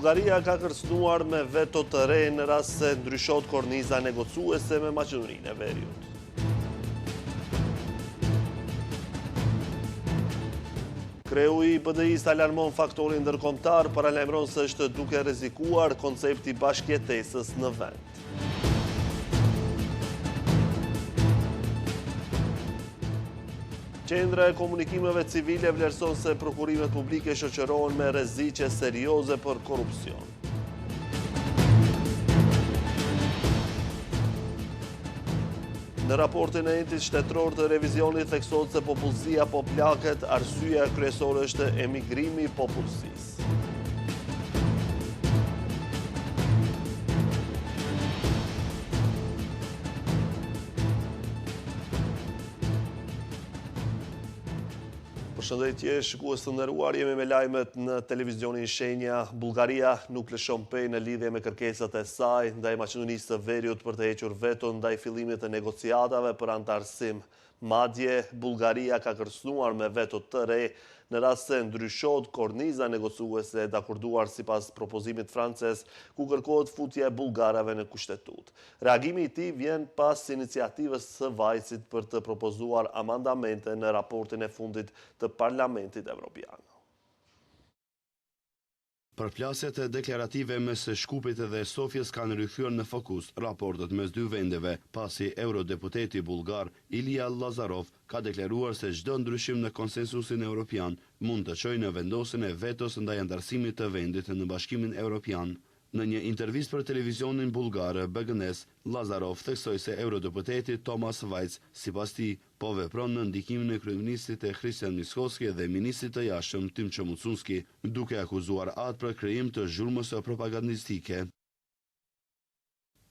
Bullgaria ka kërcënuar me veto të re në rast se ndryshot korniza negocuese me Maqedoninë e Veriut. Kreu i BDI-s alarmon faktorin ndërkombëtar, paralajmëron se është duke rrezikuar koncepti bashkëjetesës në vend. Qendra e komunikimeve civile vlerëson se prokurimet publike shoqërohen me rreziqe serioze për korrupsion. Në raportin e entit shtetëror të revizionit theksohet se popullsia po plaket, arsyeja kryesore është emigrimi i popullsisë. Përshëndetje, shikues të nderuar, jemi me lajmet në televizionin Shenja. Bullgaria nuk lëshon pej në lidhje me kërkesat e saj ndaj Maqedonisë së Veriut për të hequr veton ndaj fillimit të negociatave për antarësim. Madje, Bullgaria ka kërcënuar me veto të re në rast se ndryshot korniza negocuese e dakorduar sipas propozimit francez, ku kërkohet futja e bullgarave në kushtetutë. Reagimi i tij vjen pas iniciativës së Vajcit për të propozuar amandamente në raportin e fundit të Parlamentit Evropian. Përplasjet e deklarative mes Shkupit dhe Sofjes kanë rikthyer në fokus raportet mes dy vendeve, pasi eurodeputeti bullgar Ilija Lazarov ka deklaruar se çdo ndryshim në konsensusin evropian mund të çojë në vendosjen e vetos ndaj antarësimit të vendit në Bashkimin Evropian. Në një intervistë për televizionin bullgar BGNES, Lazarov theksoi se eurodeputeti Thomas Vajc, sipas tij, po vepron në ndikimin e kryeministrit e Christian Mickoski dhe ministrit të jashtëm Timço Mucunski, duke akuzuar atë për krijim të zhurmës propagandistike.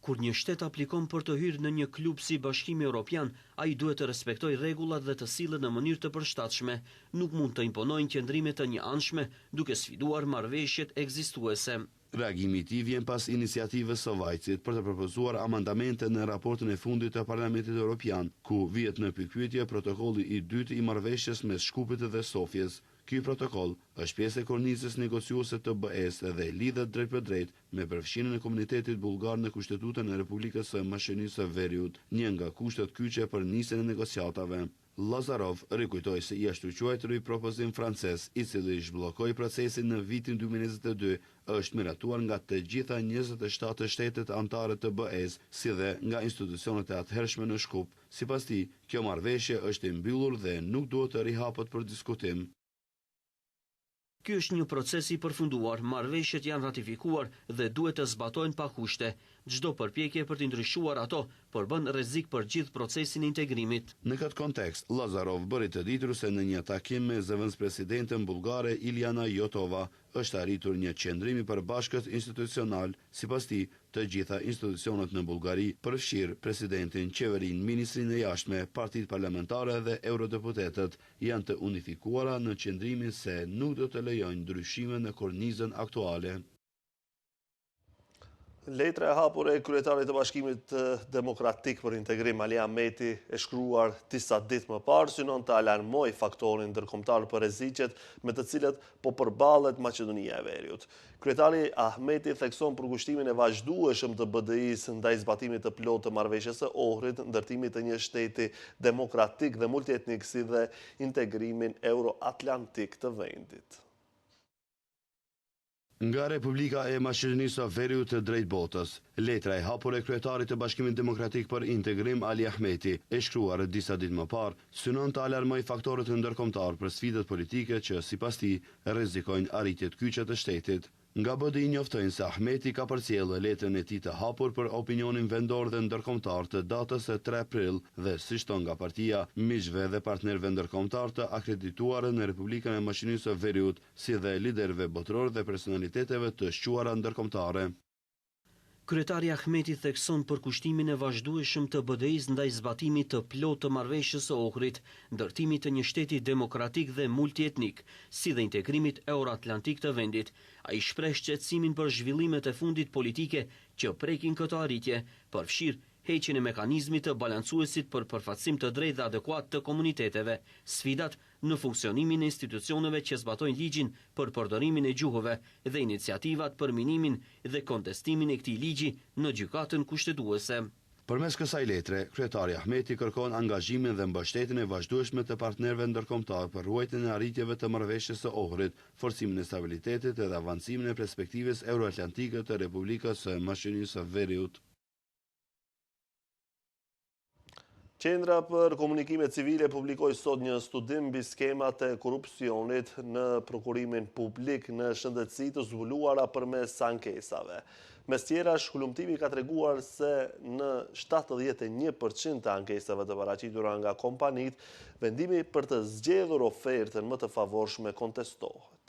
Kur një shtet aplikon për të hyrë në një klub si Bashkimi Evropian, ai duhet të respektojë rregullat dhe të sillet në mënyrë të përshtatshme, nuk mund të imponojë qëndrime të njëanshme duke sfiduar marrëveshjet ekzistuese. Reagimi i tij vjen pas iniciativës së Vajcit për të propozuar amandamente në raportin e fundit të Parlamentit Evropian, ku vihet në pikpyetje protokolli i dytë i marrëveshjes mes Shkupit dhe Sofjes. Ky protokoll është pjesë e kornizës negociuese të BE-s dhe lidhet drejt për drejt me përfshirjen e komunitetit bullgar në Kushtetutën e Republikës së Maqedonisë së Veriut, një nga kushtet kyçe për nisjen e negociatave. Lazarov rikujtoi se i ashtu quajturi propozim francez, i cili zhbllokoi procesin në vitin 2022, është miratuar nga të gjitha 27 shtetet anëtare të BE-s, si dhe nga institucionet e atëhershme në Shkup. Sipas tij, kjo marrëveshje është e mbyllur dhe nuk duhet të rihapet për diskutim. Ky është një proces i përfunduar, marrëveshjet janë ratifikuar dhe duhet të zbatojnë pa kushte. Çdo përpjekje për të ndryshuar ato përbën rrezik për gjithë procesin e integrimit. Në këtë kontekst, Lazarov bëri të ditur se në një takim me zëvendëspresidenten bullgare Iliana Jotova është arritur një qendrim i përbashkët institucional. Sipas tij, të gjitha institucionet në Bullgari, përfshirë presidentin, qeverinë, ministrin e jashtme, partitë parlamentare dhe eurodeputetët, janë të unifikuara në qendrimin se nuk do të lejojnë ndryshime në kornizën aktuale. Letra e hapur e kryetarit të Bashkimit Demokratik për Integrim Ali Ahmeti, e shkruar disa ditë më parë, synon të alarmoj faktorin ndërkombëtar për rreziqet me të cilët po përballet Maqedonia e Veriut. Kryetari Ahmeti thekson përkushtimin e vazhdueshëm të BDI-s ndaj zbatimit të plotë të marrëveshjes së Ohrit, ndërtimit të një shteti demokratik dhe multietnik, si dhe integrimin euroatlantik të vendit. Nga Republika e Maqedonisë së Veriut drejt botës, letra e hapur e kryetarit të Bashkimit Demokratik për Integrim Ali Ahmeti, e shkruar disa ditë më parë, synon të alarmoj faktorët ndërkombëtar për sfidat politike që sipas tij rrezikojnë arritjet kyçe të shtetit. Nga BDI njoftojnë se Ahmeti ka përcjellë letrën e tij të hapur për opinionin vendor dhe ndërkombëtar të datës së 3 prill dhe si shton nga partia, miqve dhe partnerëve ndërkombëtar të akredituarë në Republikën e Maqedonisë së Veriut, si dhe liderëve botëror dhe personaliteteve të shquara ndërkombëtare. Kryetari Ahmeti thekson përkushtimin e vazhdueshëm të BDI-s ndaj zbatimit të plotë të marrëveshjes së Ohrit, ndërtimit të një shteti demokratik dhe multietnik, si dhe integrimit euroatlantik të vendit. Ai shpreh shqetësimin për zhvillimet e fundit politike që prekin këtë arritje, përfshirë heqjen e mekanizmit të balancuesit për përfaqësim të drejtë dhe adekuat të komuniteteve, sfidat në funksionimin e institucioneve që zbatojnë ligjin për përdorimin e gjuhëve dhe iniciativat për minimin dhe kontestimin e këtij ligji në gjykatën kushtetuese. Përmes kësaj letre, kryetari Ahmeti kërkon angazhimin dhe mbështetjen e vazhdueshme të partnerëve ndërkombëtar për ruajtjen e arritjeve të marrëveshjes së Ohrit, forcimin e stabilitetit dhe avancimin e perspektivës euroatlantike të Republikës së Maqedonisë së Veriut. Qendra për komunikime civile publikoi sot një studim mbi skemat e korrupsionit në prokurimin publik në shëndetësi të zbuluara përmes ankesave. Mes tjerash, hulumtimi ka treguar se në 71% të ankesave të paraqitura nga kompanit, vendimi për të zgjedhur ofertën më të favorshme kontestohet.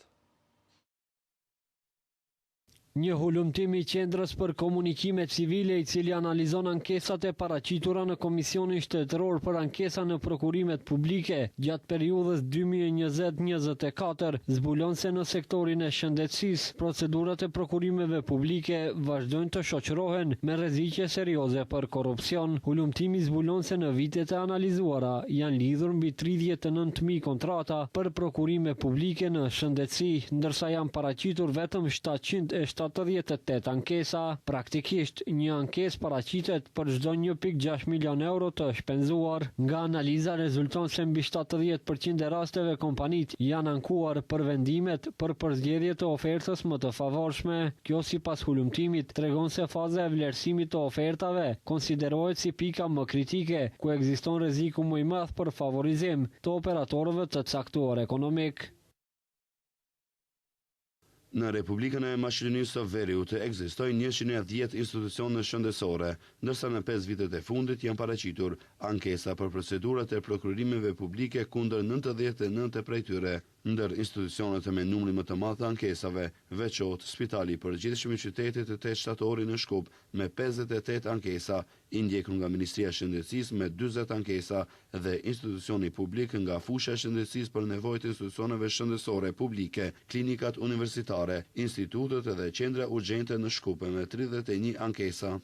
Një hulumtim i Qendrës për komunikime civile i cili analizon ankesat e paraqitura në Komisionin Shtetëror për ankesa në prokurimet publike gjatë periudhës 2020-24 zbulon se në sektorin e shëndetësisë procedurat e prokurimeve publike vazhdojnë të shoqërohen me rreziqe serioze për korrupsion. Hulumtimi zbulon se në vitet e analizuara janë lidhur mbi 39.000 kontrata për prokurime publike në shëndetësi, ndërsa janë paraqitur vetëm 778 ankesa. Praktikisht, një ankesë paraqitet për çdo 1.6 milion euro të shpenzuar. Nga analiza rezulton se mbi 70% e rasteve kompanit janë ankuar për vendimet për përzgjedhje të ofertës më të favorshme. Kjo sipas hulumtimit tregon se faza e vlerësimit të ofertave konsiderohet si pika më kritike, ku ekziston rreziku më i madh për favorizim të operatorëve të caktuar ekonomik. Në Republikën e Maqedonisë së Veriut ekzistojnë 110 institucione shëndetësore, ndërsa në 5 vitet e fundit janë paraqitur ankesa për procedurat e prokurimeve publike kundër 99 prej tyre. Ndër institucionet me numrin më të madh të ankesave, veçohet Spitali i Përgjithshëm i Qytetit të 8 Shtatori në Shkup me 58 ankesa, i ndjekur nga Ministria e Shëndetësisë me 40 ankesa dhe institucioni publik nga fusha e shëndetësisë për nevojët e institucioneve shëndetësore publike, klinikat universitare, institutet dhe qendra urgjente në Shkup me 31 ankesa.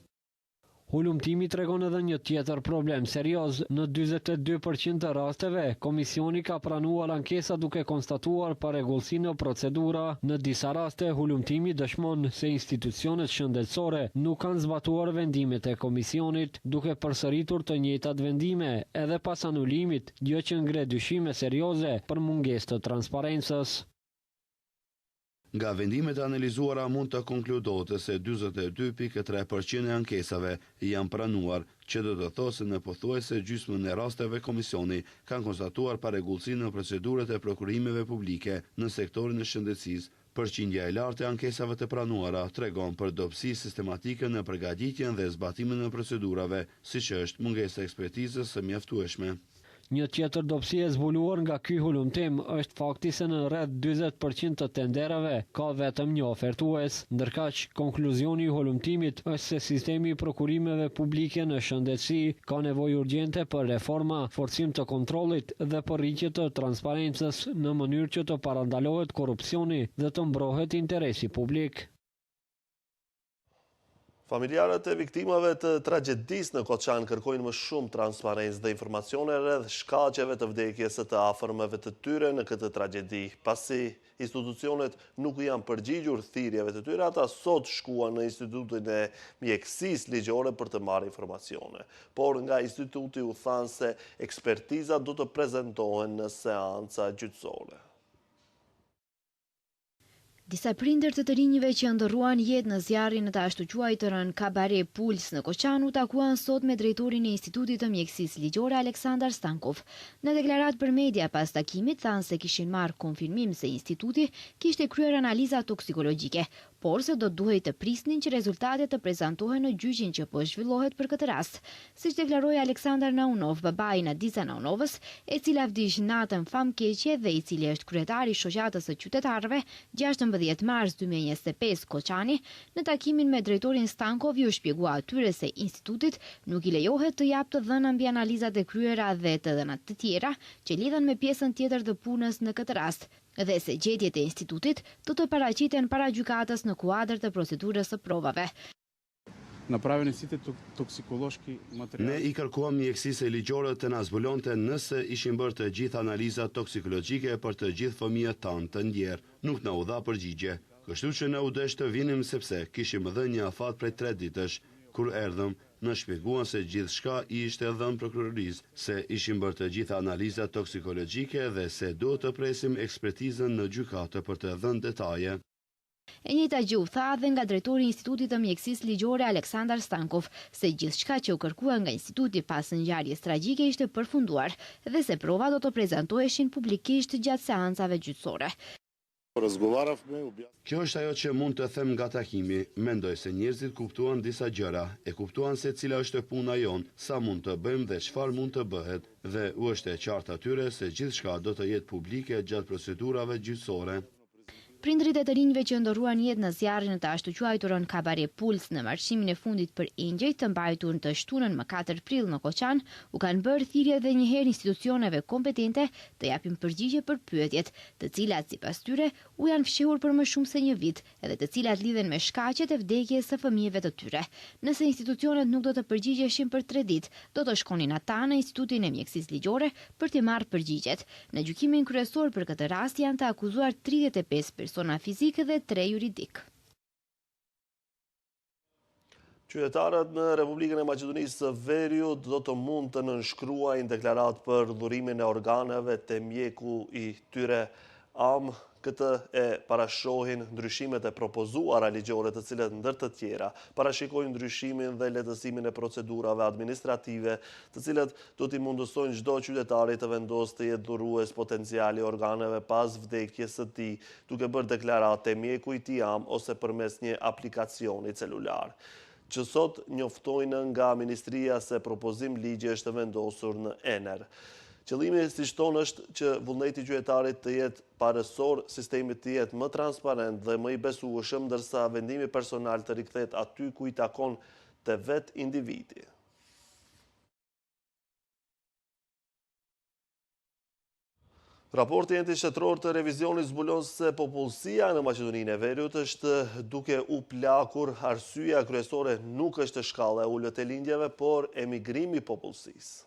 Hulumtimi tregon edhe një tjetër problem serioz. Në 42% të rasteve, komisioni ka pranuar ankesa duke konstatuar parregullsi në procedura. Në disa raste, hulumtimi dëshmon se institucionet shëndetësore nuk kanë zbatuar vendimet e komisionit, duke përsëritur të njëjtat vendime, edhe pas anulimit, gjë që ngre dyshime serioze për mungesë të transparencës. Nga vendimet analizuara mund të konkludohet se 42.3% e ankesave janë pranuar, që do të thosë se në pothuajse gjysmën e rasteve komisioni kanë konstatuar parregullsi në procedurat e prokurimeve publike në sektorin e shëndetësisë. Përqindja e lartë e ankesave të pranuara tregon për dobësi sistematike në përgatitjen dhe zbatimin e procedurave, siç është mungesa e ekspertizës së mjaftueshme. Një tjetër dobësi e zbuluar nga ky hulumtim është fakti se në rreth 40% të tenderave ka vetëm një ofertues. Ndërkaq, konkluzioni i hulumtimit është se sistemi i prokurimeve publike në shëndetësi ka nevojë urgjente për reforma, forcim të kontrollit dhe për rritje të transparencës në mënyrë që të parandalohet korrupsioni dhe të mbrohet interesi publik. Familjarët e viktimave të tragjedisë në Koçan kërkojnë më shumë transparencë dhe informacione rreth shkaqeve të vdekjes së të afërmëve të tyre në këtë tragjedi. Pasi institucionet nuk janë përgjigjur thirrjeve të tyre, ata sot shkuan në Institutin e Mjekësisë Ligjore për të marrë informacione. Por nga instituti u thanë se ekspertizat do të prezantohen në seanca gjyqësore. Disa prindër të rinjve që ndërruan jetë në zjarrin në të ashtu quajtërën Kabare Puls në Koçan u takuan sot me drejtorin e Institutit të Mjekësisë Ligjore Aleksandar Stankov. Në deklarat për media pas takimit thanë se kishin marrë konfirmim se instituti kishte kryer analiza toksikologjike, por se do duhej të prisnin që rezultatet të prezantohen në gjyqin që po zhvillohet për këtë rast. Siç deklaroi Aleksandar Naunov, babai i Nadiza Naunovës, e cila vdiq natën famkeqje dhe i cili është kryetari i shoqatës së qytetarëve 16 mars 2025 Koçani, në takimin me drejtorin Stankov ju shpjegua atyre se institutit nuk i lejohet të japë të dhëna mbi analizat e kryera dhe të dhënat të tjera që lidhen me pjesën tjetër të punës në këtë rast, dhe se gjetjet e institutit do të paraqiten para gjykatës në kuadër të procedurës së provave. направени сите токсиколошки материали. Ne I kërkuam mjekësisë ligjore të na zbulonte nëse ishin bërë të gjitha analiza toksikologjike për të gjithë fëmijët tanë të ndjerë. Nuk na u dha përgjigje. Kështu që ne u desh të vinim sepse kishim dhënë një afat prej 3 ditësh. Kur erdhëm, në shpjeguan se gjithçka I ishte dhënë prokurorisë, se ishin bërë të gjitha analiza toksikologjike dhe se duhet të presim ekspertizën në gjykatë për të dhënë detaje. E njëjta gjë u tha dhe nga drejtori I Institutit të Mjekësisë Ligjore Aleksandar Stankov, se gjithçka që u kërkua nga instituti pas ngjarjes tragjike ishte përfunduar dhe se prova do të prezantoheshin publikisht gjatë seancave gjyqësore. Kjo është ajo që mund të them nga takimi. Mendoj se njerëzit kuptuan disa gjëra, e kuptuan se cila është puna jonë, sa mund të bëjmë dhe çfarë mund të bëhet, dhe u është e qartë atyre se gjithçka do të jetë publike gjatë procedurave gjyqësore. Prindrit e të rinjve që ndërruan jetë në zjarrin në të ashtu quajturën Kabare Puls në marrëqimin e fundit për ingjëj të mbajtur të shtunën më 4 prill në Koçan, u kanë bërë thirrje dhe njëherë institucioneve kompetente të japin përgjigje për pyetjet, të cilat sipas tyre u janë fshehur për më shumë se një vit, edhe të cilat lidhen me shkaqet e vdekjes së fëmijëve të tyre. Nëse institucionet nuk do të përgjigjeshin për 3 ditë, do të shkonin ata në Institutin e Mjekësisë Ligjore për të marrë përgjigjet. Në gjykimin kryesor për këtë rast janë të akuzuar 35 persona fizike dhe 3 juridik. Qytetarët në Republikën e Maqedonisë së Veriut do të mund të nënshkruajnë deklarat për dhurimin e organeve të mjeku I tyre. Këtë e parashohin ndryshimet e propozuara ligjore të cilet ndër të tjera parashikojnë ndryshimin dhe lehtësimin e procedurave administrative, të cilet do t'i mundësojnë çdo qytetari të vendosë të jetë dhurues potencial I organeve pas vdekjes së tij, duke bërë deklaratë e mjekut I ose përmes një aplikacioni celular, që sot njoftojnë nga Ministria se propozim ligji është vendosur në Ener. Qëllimi siç tonë është që vullneti I qytetarit të jetë parësor, sistemi të jetë më transparent dhe më I besueshëm, ndërsa vendimi personal të rikthehet aty ku I takon te vet individi. Raporti antishtetror të revizionit zbulon se popullsia në Maqedoninë e Veriut është duke u plakur. Arsyeja kryesore nuk është shkalla e ulët e lindjeve, por emigrimi I popullsisë.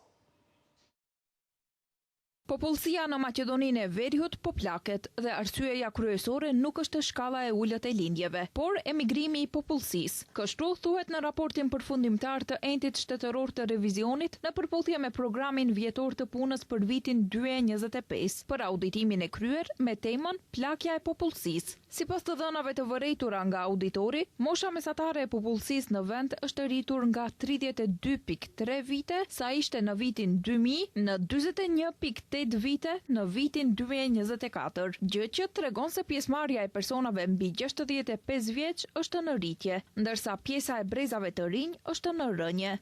Popullsia në Maqedoninë e Veriut po plaket dhe arsyeja kryesore nuk është shkalla e ulët e lindjeve, por emigrimi I popullsisë. Kështu thuhet në raportin përfundimtar të entit shtetëror të revizionit në përputhje me programin vjetor të punës për vitin 2025 për auditimin e kryer me temën plakja e popullsisë. Sipas të dhënave të vërejtura nga auditori, mosha mesatare e popullsisë në vend është rritur nga 32.3 vite sa ishte në vitin 2000 në 41.8 vite në vitin 2024, gjë që tregon se pjesëmarrja e personave mbi 65 vjeç është në rritje, ndërsa pjesa e brezave të rinj është në rënje.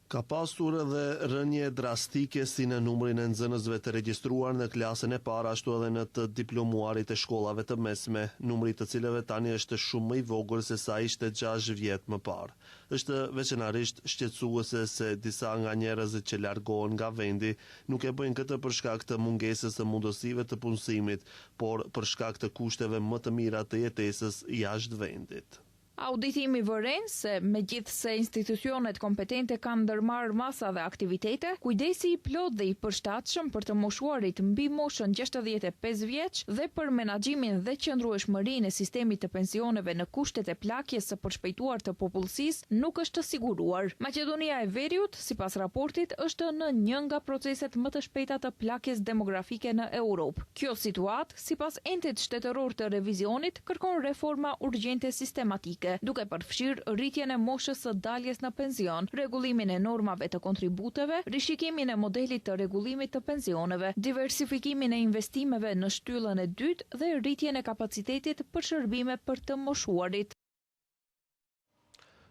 Ka pasur edhe rënje drastike si në numrin e nxënësve të regjistruar në klasën e parë, ashtu edhe në të diplomuarit e shkollave të mesme, numri të cilëve tani është shumë më I vogël se sa ishte 6 vjet më parë. Është veçanërisht shqetësuese se disa nga njerëzit që largohen nga vendi nuk e bëjnë këtë për shkak të mungesës së mundësive të punësimit, por për shkak të kushteve më të mira të jetesës jashtë vendit. Auditimi vëren se megjithse institucionet kompetente kanë ndërmarrë masa dhe aktivitete, kujdesi I plot dhe I përshtatshëm për të moshuarit mbi moshën 65 vjeç dhe për menaxhimin dhe qëndrueshmërinë e sistemit të pensioneve në kushtet e plakjes së përshpejtuar të popullsisë nuk është siguruar. Maqedonia e Veriut, sipas raportit, është në një nga proceset më të shpejta të plakjes demografike në Europë. Kjo situatë, sipas entit shtetëror të revizionit, kërkon reforma urgjente sistematike, duke përfshirë rritjen e moshës së daljes në pension, rregullimin e normave të kontributeve, rishikimin e modelit të rregullimit të pensioneve, diversifikimin e investimeve në shtyllën e dytë dhe rritjen e kapacitetit për shërbime për të moshuarit.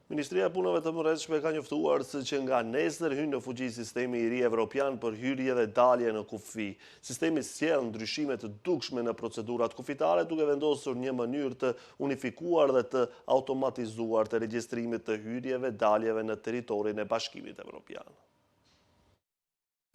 Ministria e Punëve të Mëretshme ka njoftuar se që nga nesër hyn në fuqi sistemi I ri evropian për hyrje dhe dalje në kufi. Sistemi sjell ndryshime të dukshme në procedurat kufitare, duke vendosur një mënyrë të unifikuar dhe të automatizuar të regjistrimit të hyrjeve, daljeve në territorin e Bashkimit Evropian.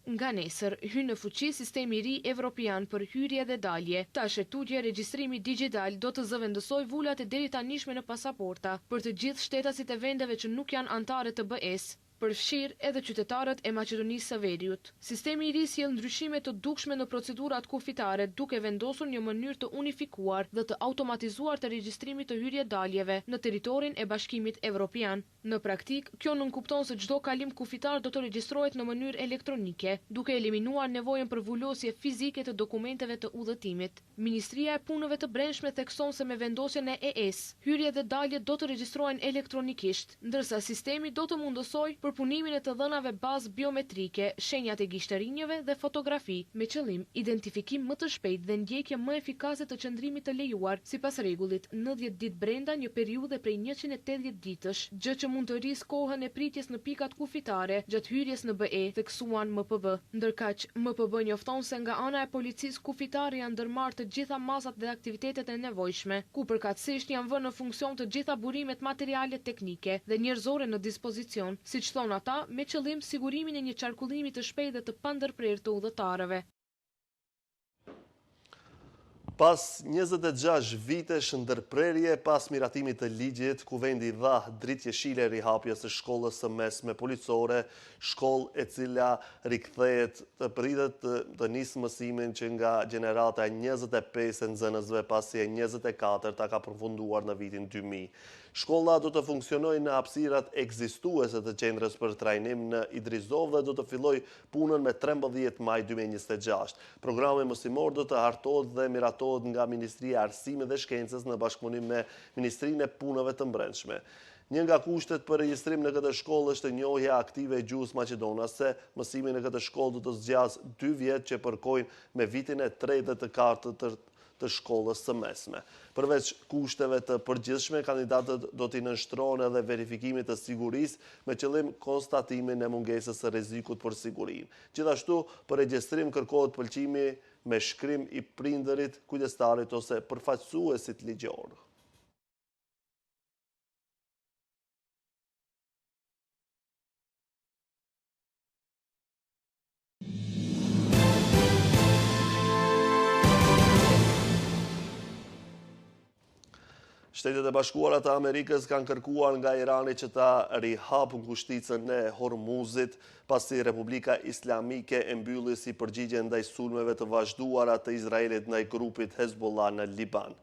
Nga nesër, hyn në fuqi sistemi I ri evropian për hyrje dhe dalje. Tash tutje regjistrimi digital do të zëvendësoj vulat e deri tanishme në pasaporta për të gjithë shtetasit e vendeve që nuk janë anëtare të BE-s. Përfshirë edhe qytetarët e Maqedonisë së Veriut. Sistemi I ri sjell ndryshime të dukshme në procedurat kufitare, duke vendosur një mënyrë të unifikuar dhe të automatizuar të regjistrimit të hyrje-daljeve në territorin e Bashkimit Evropian. Në praktik, kjo nënkupton se çdo kalim kufitar do të regjistrohet në mënyrë elektronike, duke eliminuar nevojën për vulosje fizike të dokumenteve të udhëtimit. Ministria e Punëve të Brendshme thekson se me vendosjen e ES, hyrje dhe dalje do të regjistrohen elektronikisht, ndërsa sistemi do të mundësoj përpunimin e të dhënave bazë biometrike, shenjat e gishtarinjeve dhe fotografi, me qëllim identifikim më të shpejt dhe ndjekje më efikase të qëndrimit të lejuar, sipas rregullit 90 ditë brenda një periudhe prej 180 ditësh, gjë që mund të rrisë kohën e pritjes në pikat kufitare gjatë hyrjes në BE, theksuan MPB. Ndërkaq, MPB njofton se nga ana e policisë kufitare janë ndërmarrë të gjitha masat dhe aktivitetet e nevojshme, ku përkatësisht janë vënë në funksion të gjitha burimet materiale teknike dhe njerëzore në dispozicion, siç thonë ata, me qëllim sigurimin e një qarkullimi të shpejtë dhe të pandërprerë të udhëtarëve. Pas 26 vitesh ndërprerje pas miratimit të ligjit, ku vendi dha dritë jeshile rihapjes së shkollës së mesme policore, shkollë e cila rikthehet të pritet të nisë mësimin që nga gjenerata 25 e nxënësve pasi e 24 ka përfunduar në vitin 2000. Shkolla do të funksionojë në hapësirat ekzistuese të qendrës për trajnim në Idrizov dhe do të fillojë punën me 13 maj 2026. Programi mësimor do të hartohet dhe miratohet nga Ministria e Arsimit dhe Shkencës në bashkëpunim me Ministrinë e Punëve të Brendshme. Një nga kushtet për regjistrim në këtë shkollë është njohja aktive e gjuhës maqedonase. Mësimi në këtë shkollë do të zgjasë 2 vjet që përkojnë me vitin e 3 dhe të 4 të shkollës së mesme. Përveç kushteve të përgjithshme, kandidatët do t'i nënshtrohen edhe verifikimit të sigurisë me qëllim konstatimin e mungesës së rrezikut për sigurinë. Gjithashtu, për regjistrim kërkohet pëlqimi me shkrim I prindërit, kujdestarit ose përfaqësuesit ligjor. Shtetet e Bashkuara të Amerikës kanë kërkuar nga Irani që ta rihapë ngushticën e Hormuzit, pasi Republika Islamike e mbylli si përgjigje ndaj sulmeve të vazhduara të Izraelit ndaj grupit Hezbollah në Liban.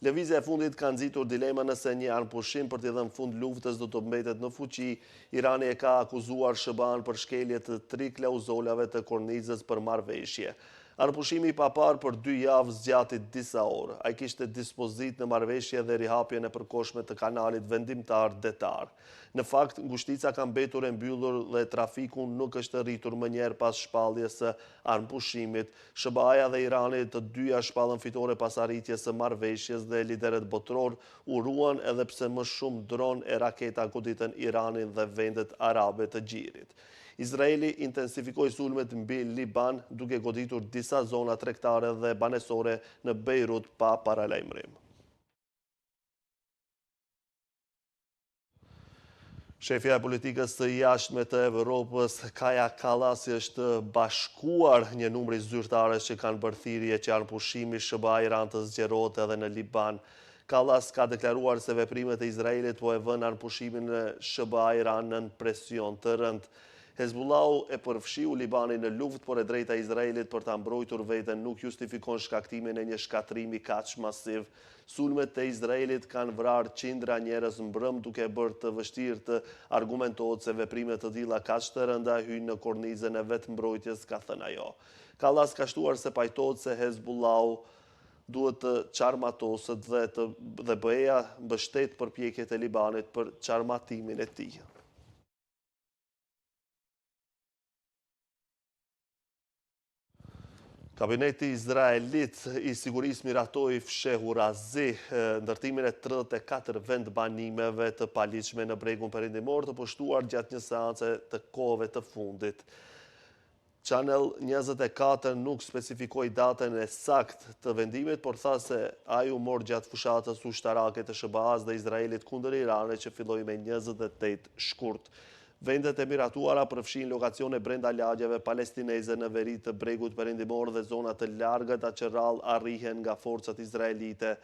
Lëvizja e fundit ka nxitur dilema nëse një armpushim për t'i dhënë fund luftës do të mbetet në fuqi. Irani e ka akuzuar SHBA-n për shkelje të 3 klauzolave të kornizës për marrëveshje. Armpushimi I papar për 2 javë zgjati disa orë. Ai kishte dispozit në marrëveshje dhe rihapjen e përkohshme të kanalit vendimtar detar. Në fakt, ngushtica ka mbetur e mbyllur dhe trafiku nuk është rritur më njerë pas shpalljes së armpushimit. SHBA-ja dhe Irani të dyja shpallën fitore pas arritjes së marrëveshjes dhe liderët botror u ruan edhe pse më shumë dron e raketa goditën Iranin dhe vendet arabe të gjirit. Izraeli intensifikoi sulmet mbi Liban duke goditur disa zona tregtare dhe banesore në Beirut pa paralajmërim. Shefja e politikës së jashtme të Evropës, Kaja Kallas, është bashkuar një numër I zyrtarësh që kanë bërë thirrje që armpushimi SHBA-Iran të zgjerohet edhe në Liban. Kallas ka deklaruar se veprimet e Izraelit po e vënë armpushimin në SHBA-Iran në presion të rënd. Hezbollahu e përfshiu Libanin në luftë, por e drejta e Izraelit për ta mbrojtur veten nuk justifikon shkaktimin e një shkatrimi kaq masiv. Sulmet e Izraelit kanë vrarë qindra njerëz mbrëm, duke bërë të vështirë të argumentohet se veprime të tilla kaq të rënda hyjnë në kornizën e vetmbrojtjes, ka thënë ajo. Kallas ka shtuar se pajtohet se Hezbollahu duhet të çarmatoset dhe BE-ja mbështet përpjekjet e Libanit për çarmatimin e tij. Kabineti Izraelit I sigurisë miratoi fshehur Razi ndërtimin e 34 vendbanimeve të paligjshme në bregun perëndimor të pushtuar gjatë një seance të kohëve të fundit. Channel 24 nuk specifikoi datën e saktë të vendimit, por tha se ai u mor gjatë fushatës ushtarake të SHBA-s dhe Izraelit kundër Iranit që filloi me 28 shkurt. Vendet e miratuara përfshin lokacione brenda lagjeve palestineze në veri të bregut perëndimor dhe zonat të largët që rrallë arrihen nga forcat izraelite.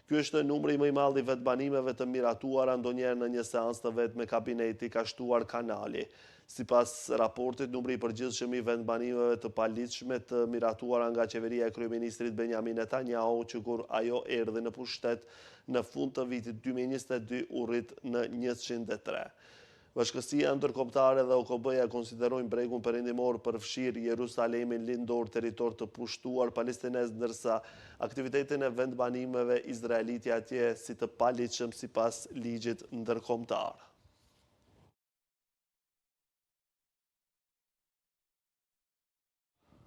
Ky është numri më i madh i vetbanimeve të miratuara ndonjëherë në një seancë të vetme kabineti, ka shtuar kanali. Sipas raportit, numri i përgjithshëm i vetbanimeve të paligjshme të miratuara nga qeveria e kryeministrit Benjamin Netanyahu, që kur ajo erdhi në pushtet në fund të vitit 2022 u rrit në 103. Bashkësia ndërkombëtare dhe OKB-ja konsiderojnë bregun perëndimor përfshir Jerusalemin lindor territor të pushtuar palestinez, ndërsa aktivitetin e vendbanimeve izraelite atje si të paligjshëm sipas ligjit ndërkombëtar.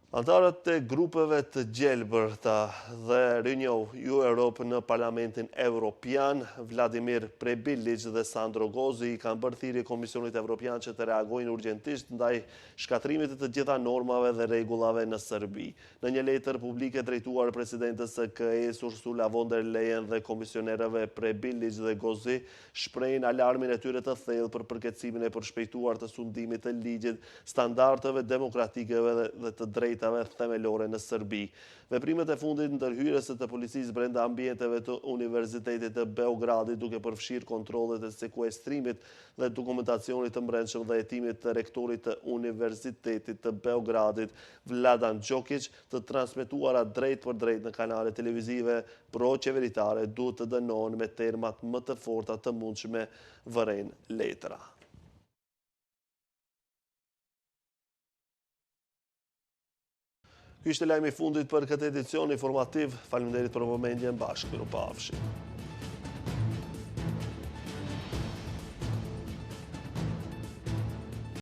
Antarët e grupeve të gjelbërta dhe Renew Europe në Parlamentin Evropian, Vladimir Prebilic dhe Sandro Gozi, kanë bërë thirrje Komisionit Evropian që të reagojnë urgjentisht ndaj shkatrimit të gjitha normave dhe rregullave në Serbi. Në një letër publike drejtuar presidentes së KE-s Ursula von der Leyen dhe komisionerëve Prebilic dhe Gozi, shprehin alarmin e tyre të thellë për përkatësimin e përshpejtuar të sundimit të ligjit, standardeve demokratikeve dhe të drejtave themelore në Serbi. Veprimet e fundit ndërhyrëse të policisë brenda ambienteve të Universitetit të Beogradit, duke përfshirë kontrollet e sekuestrimit dhe dokumentacionit të brendshëm dhe hetimit të rektorit të Universitetit të Beogradit, Vladan Đokic, të transmetuara drejt për drejt në kanale televizive pro-qeveritare, duhet të dënohen me termat më të forta të mundshme, vëren letra. Ky ishte lajmi i fundit për këtë edicion informativ. Faleminderit për vëmendjen, bashkë, mirupafshim.